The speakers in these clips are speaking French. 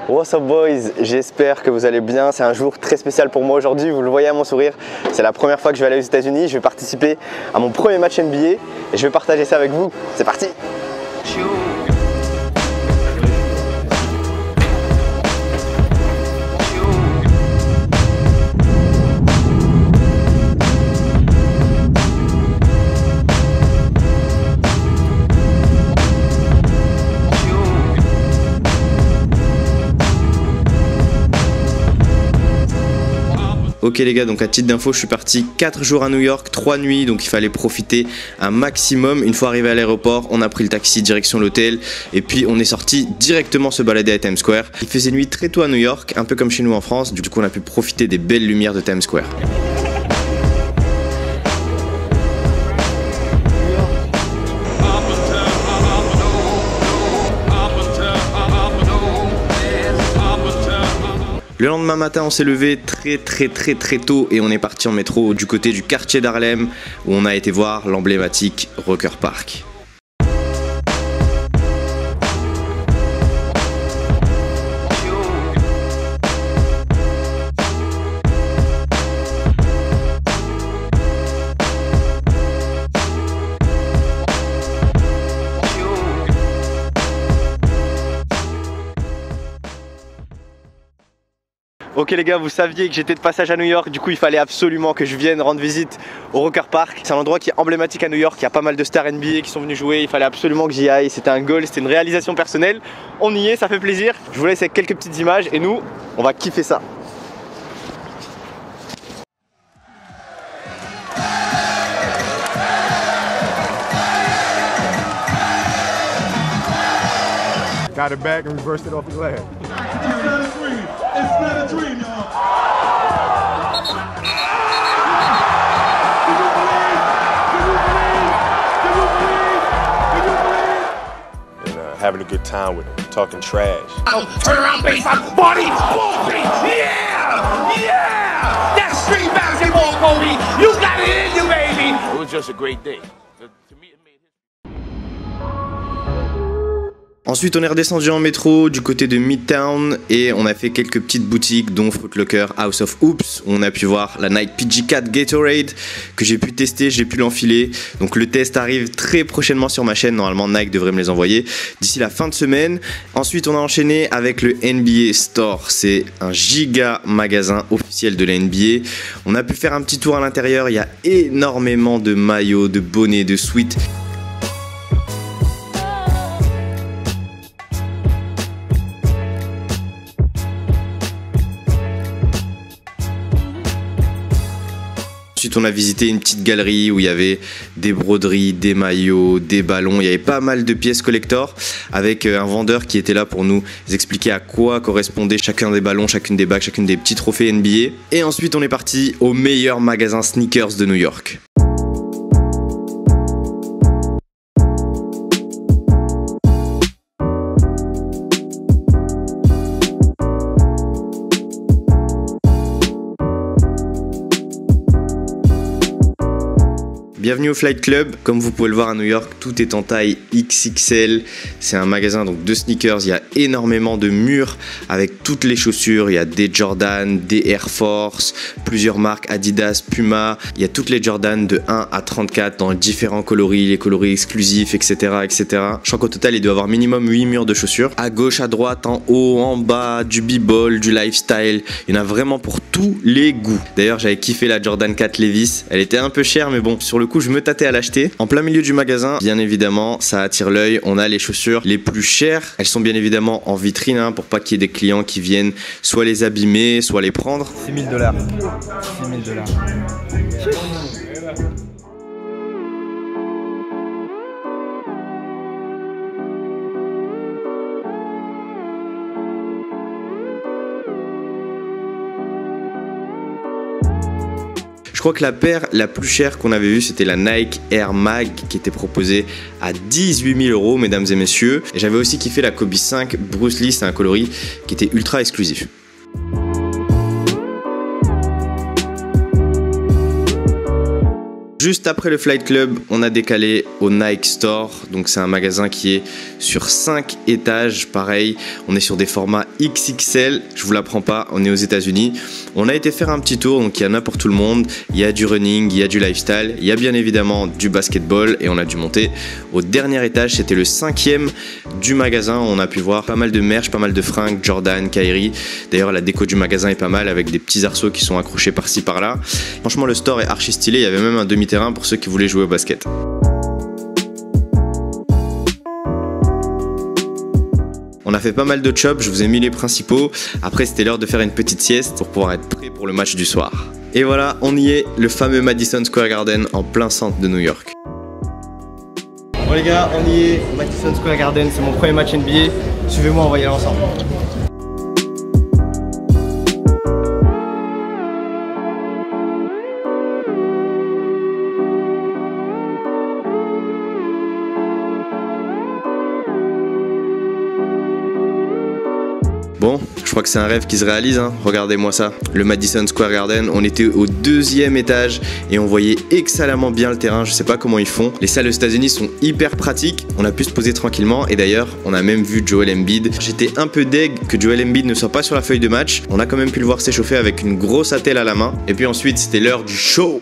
What's up boys, j'espère que vous allez bien. C'est un jour très spécial pour moi aujourd'hui, vous le voyez à mon sourire. C'est la première fois que je vais aller aux États-Unis. Je vais participer à mon premier match NBA et je vais partager ça avec vous. C'est parti! Ok les gars, donc à titre d'info, je suis parti 4 jours à New York, 3 nuits, donc il fallait profiter un maximum. Une fois arrivé à l'aéroport, on a pris le taxi direction l'hôtel et puis on est sorti directement se balader à Times Square. Il faisait nuit très tôt à New York, un peu comme chez nous en France, du coup on a pu profiter des belles lumières de Times Square. Le lendemain matin, on s'est levé très tôt et on est parti en métro du côté du quartier d'Harlem où on a été voir l'emblématique Rucker Park. Ok les gars, vous saviez que j'étais de passage à New York, du coup il fallait absolument que je vienne rendre visite au Rucker Park. C'est un endroit qui est emblématique à New York, il y a pas mal de stars NBA qui sont venus jouer, il fallait absolument que j'y aille, c'était un goal, c'était une réalisation personnelle. On y est, ça fait plaisir. Je vous laisse avec quelques petites images et nous, on va kiffer ça. Got it back and reversed it off his leg. It's not a dream, y'all. And having a good time with him, talking trash. Oh, turn around, baseline, body, Kobe. Yeah, yeah. That's street basketball, Kobe. You got it in you, baby. It was just a great day. To me, it made Ensuite on est redescendu en métro du côté de Midtown et on a fait quelques petites boutiques dont Foot Locker, House of Hoops où on a pu voir la Nike PG4 Gatorade que j'ai pu tester, j'ai pu l'enfiler. Donc le test arrive très prochainement sur ma chaîne, normalement Nike devrait me les envoyer d'ici la fin de semaine. Ensuite on a enchaîné avec le NBA Store, c'est un giga magasin officiel de la NBA. On a pu faire un petit tour à l'intérieur, il y a énormément de maillots, de bonnets, de sweats. Ensuite on a visité une petite galerie où il y avait des broderies, des maillots, des ballons, il y avait pas mal de pièces collector avec un vendeur qui était là pour nous expliquer à quoi correspondait chacun des ballons, chacune des bagues, chacune des petits trophées NBA. Et ensuite on est parti au meilleur magasin sneakers de New York. Bienvenue au Flight Club, comme vous pouvez le voir à New York, tout est en taille XXL, c'est un magasin donc de sneakers, il y a énormément de murs avec toutes les chaussures, il y a des Jordan, des Air Force, plusieurs marques Adidas, Puma, il y a toutes les Jordan de 1 à 34 dans différents coloris, les coloris exclusifs, etc. etc. Je crois qu'au total il doit y avoir minimum 8 murs de chaussures, à gauche, à droite, en haut, en bas, du b-ball, du lifestyle, il y en a vraiment pour tous les goûts. D'ailleurs j'avais kiffé la Jordan 4 Levi's, elle était un peu chère mais bon, sur le coup je me tâtais à l'acheter. En plein milieu du magasin, bien évidemment, ça attire l'œil. On a les chaussures les plus chères. Elles sont bien évidemment en vitrine hein, pour pas qu'il y ait des clients qui viennent soit les abîmer, soit les prendre. $6 000. $6 000. Je crois que la paire la plus chère qu'on avait vue, c'était la Nike Air Mag qui était proposée à 18 000 €, mesdames et messieurs. Et j'avais aussi kiffé la Kobe 5 Bruce Lee, c'est un coloris qui était ultra exclusif. Juste après le Flight Club, on a décalé au Nike Store. Donc c'est un magasin qui est sur 5 étages. Pareil, on est sur des formats XXL. Je vous l'apprends pas, on est aux États-Unis. On a été faire un petit tour, donc il y en a pour tout le monde. Il y a du running, il y a du lifestyle, il y a bien évidemment du basketball et on a dû monter au dernier étage. C'était le 5e du magasin. On a pu voir pas mal de merch, pas mal de fringues, Jordan, Kyrie. D'ailleurs, la déco du magasin est pas mal avec des petits arceaux qui sont accrochés par-ci par-là. Franchement, le store est archi stylé. Il y avait même un demi-terrain pour ceux qui voulaient jouer au basket. On a fait pas mal de chops, je vous ai mis les principaux. Après, c'était l'heure de faire une petite sieste pour pouvoir être prêt pour le match du soir. Et voilà, on y est, le fameux Madison Square Garden en plein centre de New York. Bon les gars, on y est, Madison Square Garden, c'est mon premier match NBA. Suivez-moi, on va y aller ensemble. Bon, je crois que c'est un rêve qui se réalise, hein. Regardez-moi ça. Le Madison Square Garden, on était au 2e étage et on voyait excellemment bien le terrain. Je sais pas comment ils font. Les salles aux États-Unis sont hyper pratiques. On a pu se poser tranquillement et d'ailleurs, on a même vu Joel Embiid. J'étais un peu deg que Joel Embiid ne soit pas sur la feuille de match. On a quand même pu le voir s'échauffer avec une grosse attelle à la main. Et puis ensuite, c'était l'heure du show.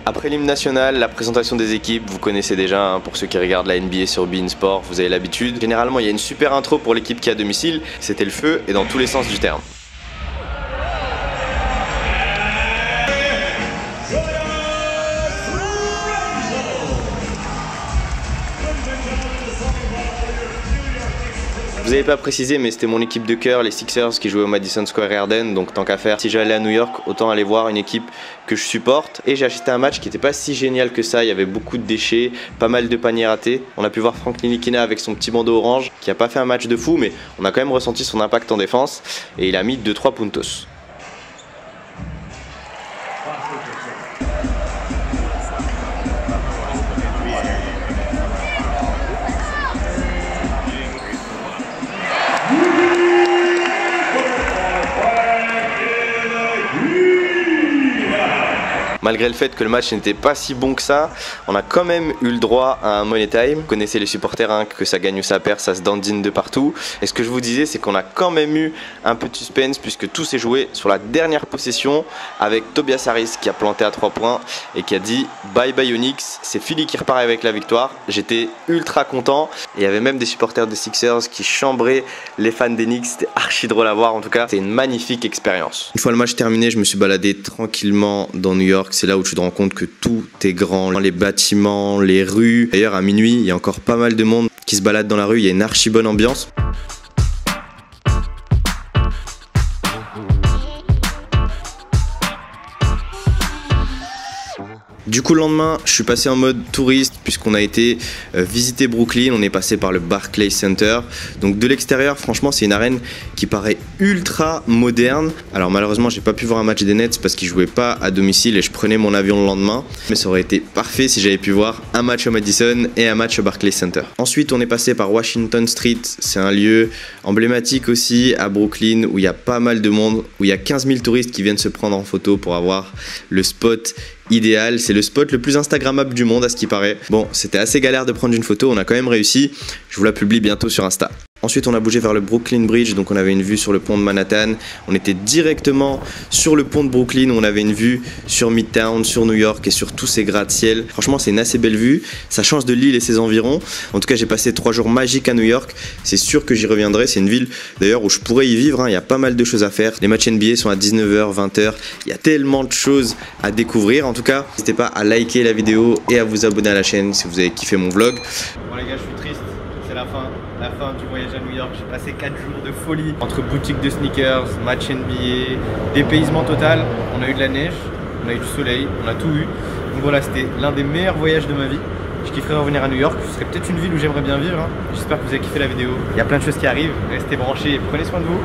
Après l'hymne national, la présentation des équipes, vous connaissez déjà, hein, pour ceux qui regardent la NBA sur beIN Sport, vous avez l'habitude. Généralement, il y a une super intro pour l'équipe qui est à domicile, c'était le feu et dans tous les sens du terme. Vous n'avez pas précisé, mais c'était mon équipe de cœur, les Sixers, qui jouaient au Madison Square Garden. Donc tant qu'à faire, si j'allais à New York, autant aller voir une équipe que je supporte. Et j'ai acheté un match qui n'était pas si génial que ça. Il y avait beaucoup de déchets, pas mal de paniers ratés. On a pu voir Frank Ntilikina avec son petit bandeau orange, qui n'a pas fait un match de fou, mais on a quand même ressenti son impact en défense. Et il a mis 2-3 puntos. Malgré le fait que le match n'était pas si bon que ça, on a quand même eu le droit à un money time. Vous connaissez les supporters, hein, que ça gagne ou ça perd, ça se dandine de partout. Et ce que je vous disais, c'est qu'on a quand même eu un peu de suspense puisque tout s'est joué sur la dernière possession avec Tobias Harris qui a planté à 3 points et qui a dit bye bye Onyx. C'est Philly qui repart avec la victoire. J'étais ultra content. Et il y avait même des supporters des Sixers qui chambraient les fans des Knicks. C'était archi drôle à voir. En tout cas, c'était une magnifique expérience. Une fois le match terminé, je me suis baladé tranquillement dans New York. C'est là où tu te rends compte que tout est grand, les bâtiments, les rues. D'ailleurs, à minuit, il y a encore pas mal de monde qui se balade dans la rue. Il y a une archi bonne ambiance. Du coup, le lendemain, je suis passé en mode touriste puisqu'on a été visiter Brooklyn. On est passé par le Barclays Center. Donc de l'extérieur, franchement, c'est une arène qui paraît ultra moderne. Alors malheureusement, j'ai pas pu voir un match des Nets parce qu'ils jouaient pas à domicile et je prenais mon avion le lendemain. Mais ça aurait été parfait si j'avais pu voir un match au Madison et un match au Barclays Center. Ensuite, on est passé par Washington Street. C'est un lieu emblématique aussi à Brooklyn où il y a pas mal de monde, où il y a 15 000 touristes qui viennent se prendre en photo pour avoir le spot idéal. C'est le spot le plus instagrammable du monde à ce qui paraît. Bon, c'était assez galère de prendre une photo, on a quand même réussi. Je vous la publie bientôt sur Insta. Ensuite, on a bougé vers le Brooklyn Bridge, donc on avait une vue sur le pont de Manhattan. On était directement sur le pont de Brooklyn, où on avait une vue sur Midtown, sur New York et sur tous ces gratte-ciel. Franchement, c'est une assez belle vue. Ça change de l'île et ses environs. En tout cas, j'ai passé 3 jours magiques à New York. C'est sûr que j'y reviendrai. C'est une ville d'ailleurs où je pourrais y vivre. Il y a pas mal de choses à faire. Les matchs NBA sont à 19h, 20h. Il y a tellement de choses à découvrir. En tout cas, n'hésitez pas à liker la vidéo et à vous abonner à la chaîne si vous avez kiffé mon vlog. Bon les gars, je suis triste. C'est la fin du voyage à New York. J'ai passé 4 jours de folie entre boutiques de sneakers, match NBA, dépaysement total. On a eu de la neige, on a eu du soleil, on a tout eu. Donc voilà, c'était l'un des meilleurs voyages de ma vie. Je kifferais revenir à New York, ce serait peut-être une ville où j'aimerais bien vivre. Hein. J'espère que vous avez kiffé la vidéo. Il y a plein de choses qui arrivent, restez branchés et prenez soin de vous.